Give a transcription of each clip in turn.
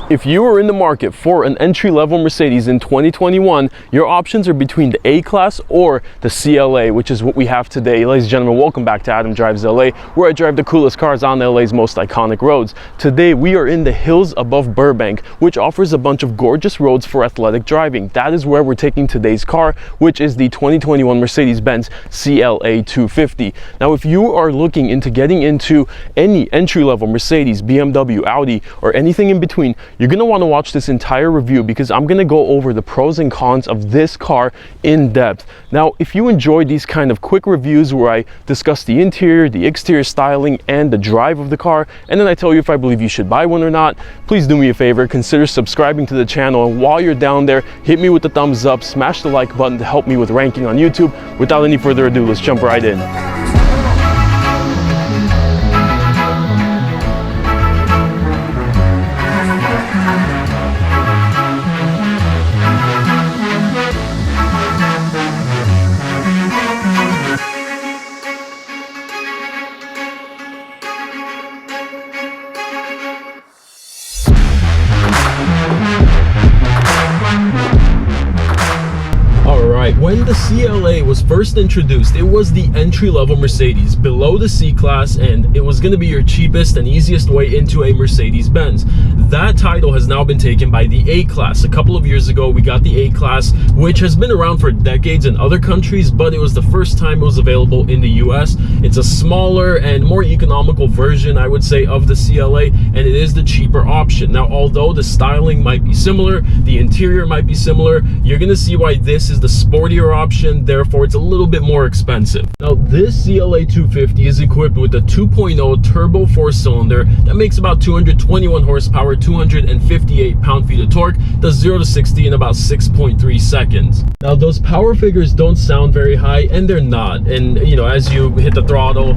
If you are in the market for an entry-level Mercedes in 2021, your options are between the A-Class or the CLA, which is what we have today. Ladies and gentlemen, welcome back to Adam Drives LA, where I drive the coolest cars on LA's most iconic roads. Today, we are in the hills above Burbank, which offers a bunch of gorgeous roads for athletic driving. That is where we're taking today's car, which is the 2021 Mercedes Benz CLA250. Now, if you are looking into getting into any entry-level Mercedes, BMW, Audi, or anything in between, you're going to want to watch this entire review because I'm going to go over the pros and cons of this car in depth. Now, if you enjoy these kind of quick reviews where I discuss the interior, the exterior styling, and the drive of the car, and then I tell you if I believe you should buy one or not, please do me a favor, consider subscribing to the channel. And while you're down there, hit me with the thumbs up, smash the like button to help me with ranking on YouTube. Without any further ado, let's jump right in. When the CLA was first introduced, it was the entry-level Mercedes below the C-Class, and it was going to be your cheapest and easiest way into a Mercedes Benz. That title has now been taken by the A-Class. A couple of years ago, we got the A-Class, which has been around for decades in other countries, but it was the first time it was available in the US. It's a smaller and more economical version, I would say, of the CLA, and it is the cheaper option. Now, although the styling might be similar, the interior might be similar, you're going to see why this is the sportier option, therefore it's a little bit more expensive. Now, this CLA250 is equipped with a 2.0 turbo 4-cylinder that makes about 221 horsepower, 258 pound-feet of torque, does 0 to 60 in about 6.3 seconds. Now, those power figures don't sound very high, and they're not. And you know, as you hit the throttle,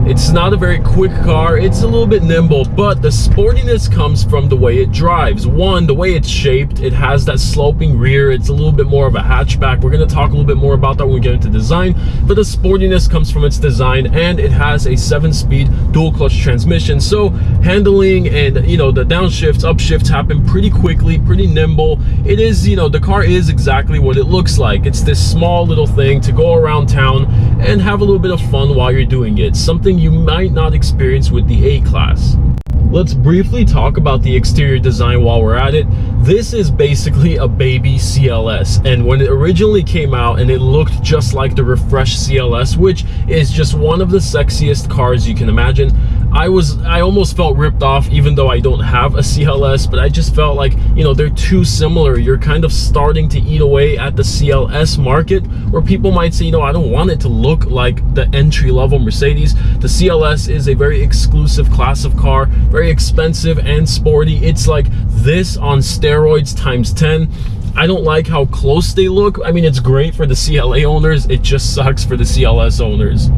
it's not a very quick car. It's a little bit nimble, but the sportiness comes from the way it drives. One, the way it's shaped, it has that sloping rear. It's a little bit more of a hatchback. We're going to talk a little bit more about that when we get into design, but the sportiness comes from its design, and it has a 7-speed dual clutch transmission. So handling and, you know, the downshifts, upshifts happen pretty quickly, pretty nimble. It is, you know, the car is exactly what it looks like. It's this small little thing to go around town and have a little bit of fun while you're doing it. Something you might not experience with the A-Class. Let's briefly talk about the exterior design while we're at it. This is basically a baby CLS, and when it originally came out and it looked just like the refreshed CLS, which is just one of the sexiest cars you can imagine, I almost felt ripped off, even though I don't have a CLS, but I just felt like, you know, they're too similar. You're kind of starting to eat away at the CLS market, where people might say, you know, I don't want it to look like the entry-level Mercedes. The CLS is a very exclusive class of car, very expensive and sporty. It's like this on steroids times 10. I don't like how close they look. I mean, it's great for the CLA owners. It just sucks for the CLS owners.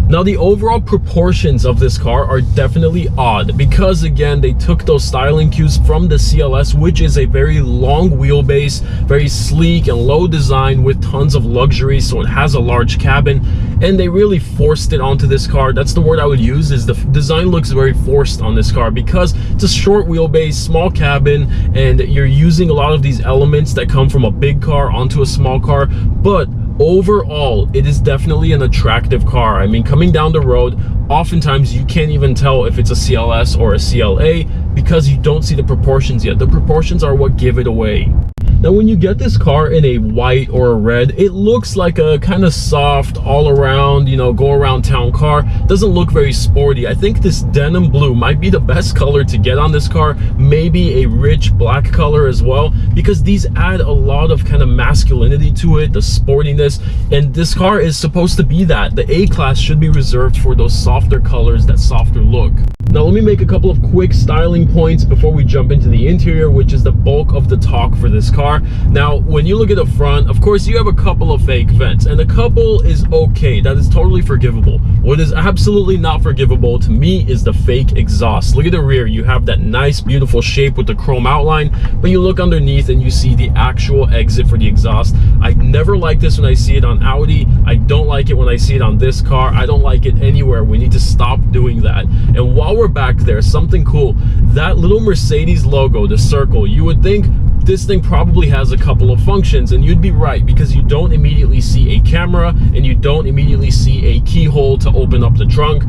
Now, the overall proportions of this car are definitely odd because, again, they took those styling cues from the CLS, which is a very long wheelbase, very sleek and low design with tons of luxury, so it has a large cabin, and they really forced it onto this car. That's the word I would use, is the design looks very forced on this car because it's a short wheelbase, small cabin, and you're using a lot of these elements that come from a big car onto a small car, but overall, it is definitely an attractive car. I mean, coming down the road, oftentimes you can't even tell if it's a CLS or a CLA because you don't see the proportions yet. The proportions are what give it away. Now, when you get this car in a white or a red, it looks like a kind of soft, all-around, you know, go-around town car. Doesn't look very sporty. I think this denim blue might be the best color to get on this car. Maybe a rich black color as well, because these add a lot of kind of masculinity to it, the sportiness, and this car is supposed to be that. The A-Class should be reserved for those softer colors, that softer look. Now, let me make a couple of quick styling points before we jump into the interior, which is the bulk of the talk for this car. car. Now, when you look at the front, of course, you have a couple of fake vents, and a couple is okay. That is totally forgivable. What is absolutely not forgivable to me is the fake exhaust. Look at the rear. You have that nice, beautiful shape with the chrome outline, but you look underneath and you see the actual exit for the exhaust. I never like this when I see it on Audi. I don't like it when I see it on this car. I don't like it anywhere. We need to stop doing that. And while we're back there, something cool, that little Mercedes logo, the circle, you would think this thing probably has a couple of functions, and you'd be right, because you don't immediately see a camera and you don't immediately see a keyhole to open up the trunk.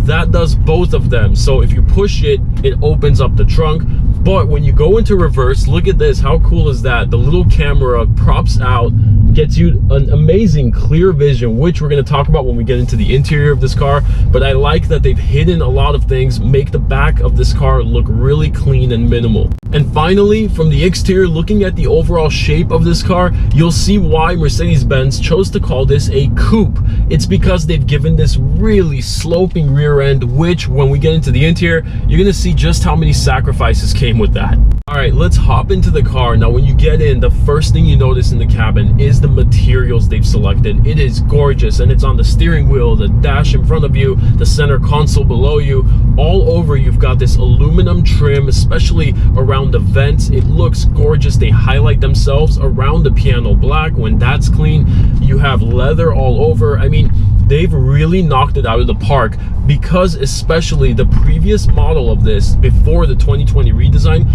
That does both of them. So if you push it, it opens up the trunk. But when you go into reverse, look at this. How cool is that? The little camera props out, gets you an amazing clear vision, which we're going to talk about when we get into the interior of this car. But I like that they've hidden a lot of things, make the back of this car look really clean and minimal. And finally, from the exterior, looking at the overall shape of this car, you'll see why Mercedes-Benz chose to call this a coupe. It's because they've given this really sloping rear end, which when we get into the interior, you're going to see just how many sacrifices came with that. All right, let's hop into the car. Now, when you get in, the first thing you notice in the cabin is the materials they've selected. It is gorgeous, and it's on the steering wheel, the dash in front of you, the center console below you. All over, you've got this aluminum trim, especially around the vents. It looks gorgeous. They highlight themselves around the piano black. When that's clean, you have leather all over. I mean, they've really knocked it out of the park, because especially the previous model of this before the 2020 redesign,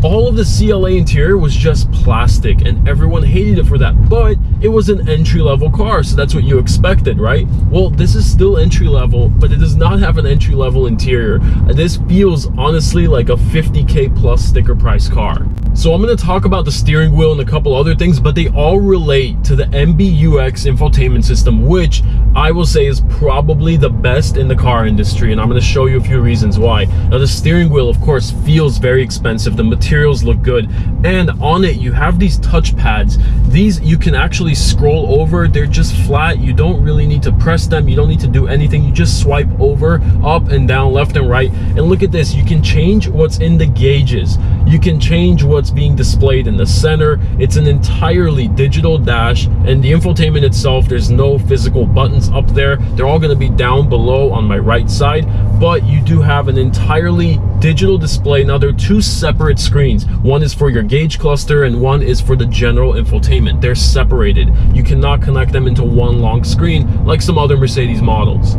all of the CLA interior was just plastic and everyone hated it for that. But it was an entry-level car, so that's what you expected, right? Well, this is still entry-level, but it does not have an entry-level interior. This feels honestly like a 50K plus sticker price car. So I'm going to talk about the steering wheel and a couple other things, but they all relate to the MBUX infotainment system, which I will say is probably the best in the car industry, and I'm going to show you a few reasons why. Now, the steering wheel, of course, feels very expensive. The materials look good, and on it you have these touch pads. These you can actually scroll over. They're just flat. You don't really need to press them. You don't need to do anything. You just swipe over, up and down, left and right. And look at this. You can change what's in the gauges. You can change what's being displayed in the center. It's an entirely digital dash, and the infotainment itself, there's no physical buttons up there. They're all going to be down below on my right side, but you do have an entirely digital display. Now, there are two separate screens. One is for your gauge cluster and one is for the general infotainment. They're separated. You cannot connect them into one long screen like some other Mercedes models.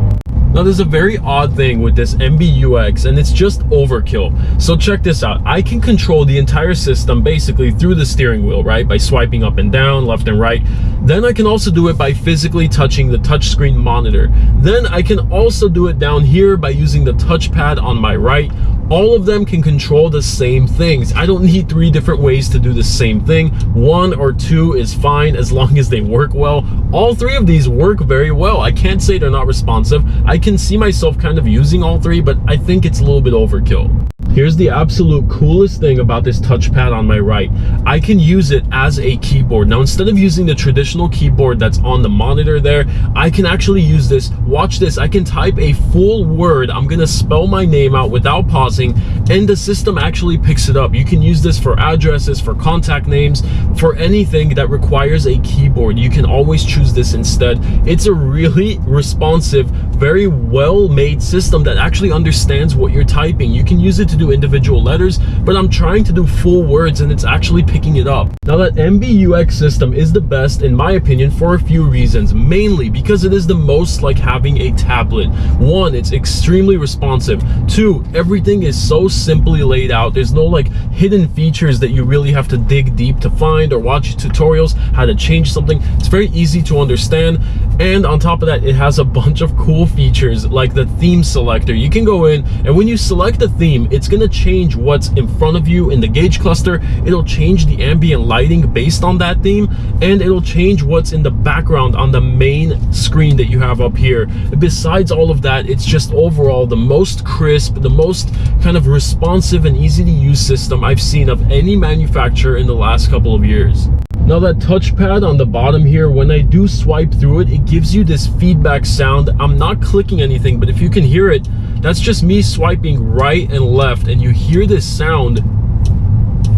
Now, there's a very odd thing with this MBUX, and it's just overkill. So check this out. I can control the entire system basically through the steering wheel, right? By swiping up and down, left and right. Then I can also do it by physically touching the touchscreen monitor. Then I can also do it down here by using the touchpad on my right. All of them can control the same things. I don't need 3 different ways to do the same thing. 1 or 2 is fine as long as they work well. All 3 of these work very well. I can't say they're not responsive. I can see myself kind of using all 3, but I think it's a little bit overkill. Here's the absolute coolest thing about this touchpad on my right. I can use it as a keyboard. Now, instead of using the traditional keyboard that's on the monitor there, I can actually use this. Watch this. I can type a full word. I'm going to spell my name out without pausing, and the system actually picks it up. You can use this for addresses, for contact names, for anything that requires a keyboard. You can always choose this instead. It's a really responsive, very well-made system that actually understands what you're typing. You can use it to do individual letters, but I'm trying to do full words and it's actually picking it up. Now, that MBUX system is the best in my opinion for a few reasons, mainly because it is the most like having a tablet. 1, it's extremely responsive. 2, everything is so simply laid out. There's no like hidden features that you really have to dig deep to find or watch tutorials how to change something. It's very easy to understand, and on top of that, it has a bunch of cool features like the theme selector. You can go in, and when you select the theme, it's going to change what's in front of you in the gauge cluster. It'll change the ambient lighting based on that theme, and it'll change what's in the background on the main screen that you have up here. Besides all of that, it's just overall the most crisp, the most kind of responsive and easy to use system I've seen of any manufacturer in the last couple of years. Now, that touchpad on the bottom here, when I do swipe through it, it gives you this feedback sound. I'm not clicking anything, but if you can hear it, that's just me swiping right and left, and you hear this sound.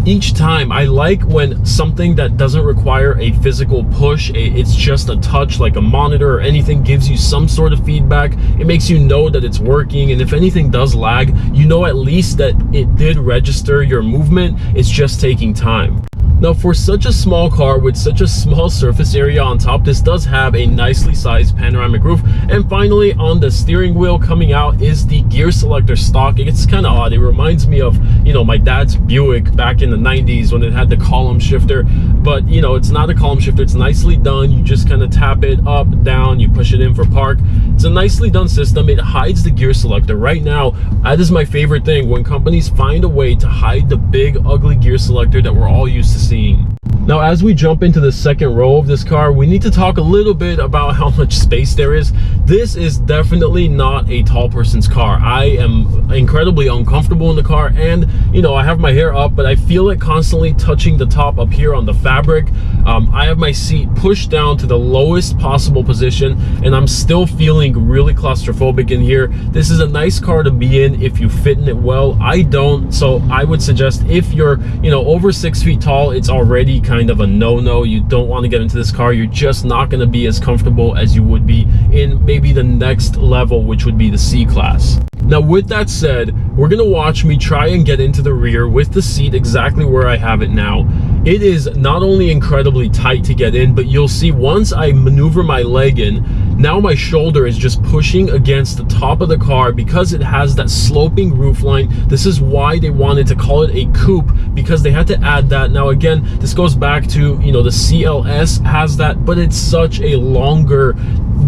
each time I like when something that doesn't require a physical push, it's just a touch like a monitor or anything, gives you some sort of feedback. It makes you know that it's working, and if anything does lag, you know at least that it did register your movement. It's just taking time. Now, for such a small car with such a small surface area on top, this does have a nicely sized panoramic roof. And finally, on the steering wheel coming out is the gear selector stock. It's kind of odd. It reminds me of, you know, my dad's Buick back in the 90s when it had the column shifter. But, you know, it's not a column shifter. It's nicely done. You just kind of tap it up, down, you push it in for park. It's a nicely done system. It hides the gear selector. Right now, that is my favorite thing, when companies find a way to hide the big, ugly gear selector that we're all used to seeing. Now, as we jump into the second row of this car, we need to talk a little bit about how much space there is. This is definitely not a tall person's car. I am incredibly uncomfortable in the car, and you know, I have my hair up, but I feel it constantly touching the top up here on the fabric. I have my seat pushed down to the lowest possible position, and I'm still feeling really claustrophobic in here. This is a nice car to be in if you fit in it well. I don't, so I would suggest if you're, you know, over 6 feet tall, it's already kind of a no-no. You don't want to get into this car. You're just not going to be as comfortable as you would be in maybe the next level, which would be the C class. Now, with that said, we're going to watch me try and get into the rear with the seat exactly where I have it now. It is not only incredibly tight to get in, but you'll see once I maneuver my leg in, now my shoulder is just pushing against the top of the car because it has that sloping roof line. This is why they wanted to call it a coupe, because they had to add that. Now, again, this goes back to, you know, the CLS has that, but it's such a longer,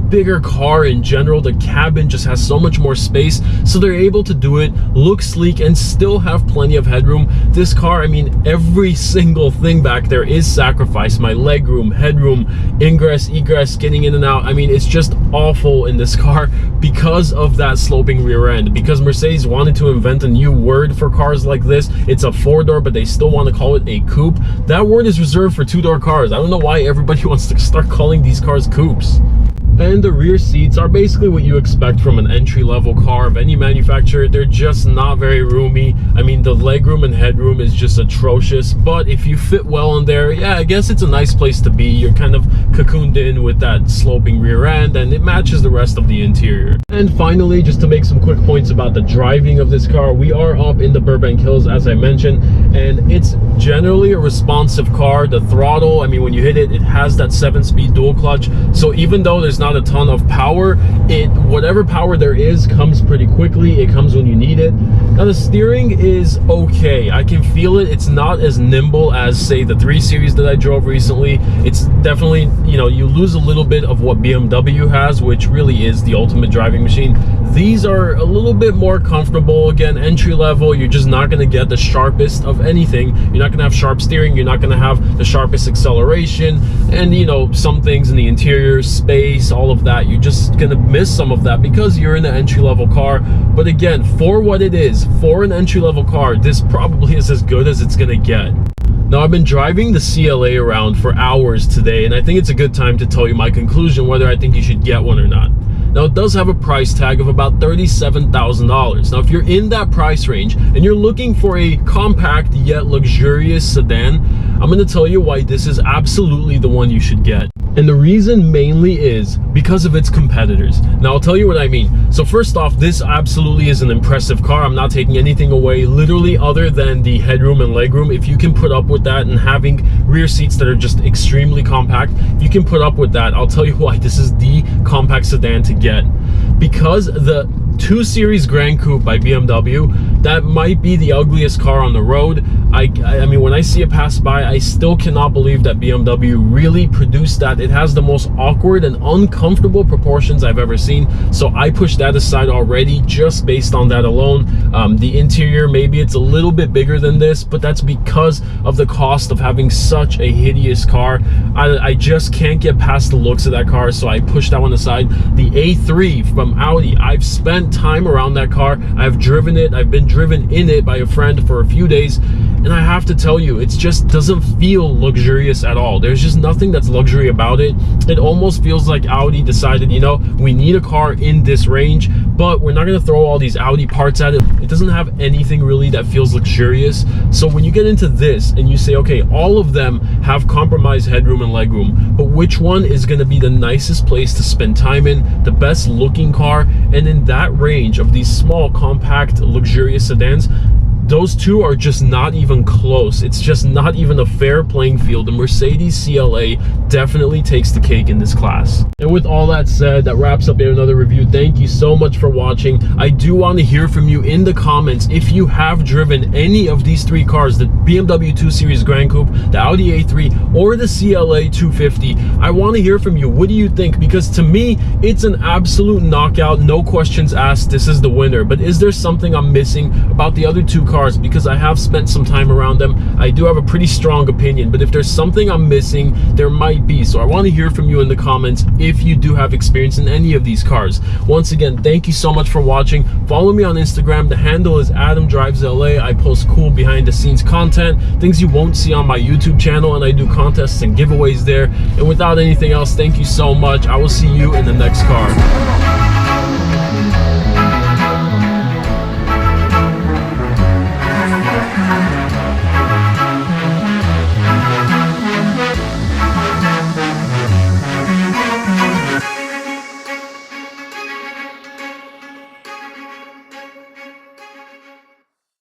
bigger car in general. The cabin just has so much more space, so they're able to do it, look sleek, and still have plenty of headroom. This car, I mean, every single thing back there is sacrificed. My legroom, headroom, ingress, egress, getting in and out. I mean, it's just awful in this car because of that sloping rear end, because Mercedes wanted to invent a new word for cars like this. It's a four-door, but they still want to call it a coupe. That word is reserved for two-door cars. I don't know why everybody wants to start calling these cars coupes. And the rear seats are basically what you expect from an entry-level car of any manufacturer. They're just not very roomy. I mean, the legroom and headroom is just atrocious, but if you fit well in there, yeah, I guess it's a nice place to be. You're kind of cocooned in with that sloping rear end, and it matches the rest of the interior. And finally, just to make some quick points about the driving of this car, we are up in the Burbank Hills, as I mentioned, and it's generally a responsive car. The throttle, I mean, when you hit it, it has that 7-speed dual clutch, so even though there's not a ton of power, whatever power there is comes pretty quickly. It comes when you need it. Now, the steering is okay. I can feel it. It's not as nimble as, say, the 3 Series that I drove recently. It's definitely, you know, you lose a little bit of what BMW has, which really is the ultimate driving machine. These are a little bit more comfortable. Again, entry level, you're just not going to get the sharpest of anything. You're not going to have sharp steering. You're not going to have the sharpest acceleration, and, you know, some things in the interior, space, all of that, you're just gonna miss some of that because you're in an entry-level car. But again, for what it is, for an entry-level car, this probably is as good as it's gonna get. Now, I've been driving the CLA around for hours today, and I think it's a good time to tell you my conclusion whether I think you should get one or not. Now, it does have a price tag of about $37,000. Now, if you're in that price range and you're looking for a compact yet luxurious sedan, I'm going to tell you why this is absolutely the one you should get. And the reason mainly is because of its competitors. Now, I'll tell you what I mean. So first off, this absolutely is an impressive car. I'm not taking anything away, literally, other than the headroom and legroom. If you can put up with that, and having rear seats that are just extremely compact, if you can put up with that, I'll tell you why this is the compact sedan to get. Because the 2 Series Grand Coupe by BMW, that might be the ugliest car on the road. I mean, when I see it pass by, I still cannot believe that BMW really produced that. It has the most awkward and uncomfortable proportions I've ever seen, so I pushed that aside already just based on that alone. The interior, maybe it's a little bit bigger than this, but that's because of the cost of having such a hideous car. I just can't get past the looks of that car, so I pushed that one aside. The A3 from Audi, I've spent time around that car. I've driven it. I've been driven in it by a friend for a few days. and I have to tell you, it just doesn't feel luxurious at all. There's just nothing that's luxury about it. It almost feels like Audi decided, you know, we need a car in this range, but we're not going to throw all these Audi parts at it. It doesn't have anything really that feels luxurious. So when you get into this and you say, okay, all of them have compromised headroom and legroom, but which one is going to be the nicest place to spend time in, the best looking car? And in that range of these small, compact, luxurious sedans, those two are just not even close. It's just not even a fair playing field. The Mercedes CLA definitely takes the cake in this class. And with all that said, that wraps up yet another review. Thank you so much for watching. I do want to hear from you in the comments if you have driven any of these three cars, the BMW 2 Series Gran Coupe, the Audi A3, or the CLA250. I want to hear from you. What do you think? Because to me, it's an absolute knockout, no questions asked. This is the winner. But is there something I'm missing about the other two cars? Because I have spent some time around them, I do have a pretty strong opinion, but if there's something I'm missing, there might be. So I want to hear from you in the comments if you do have experience in any of these cars. Once again, thank you so much for watching. Follow me on Instagram. The handle is AdamDrivesLA. I post cool behind the scenes content, things you won't see on my YouTube channel, and I do contests and giveaways there. And without anything else, thank you so much. I will see you in the next car.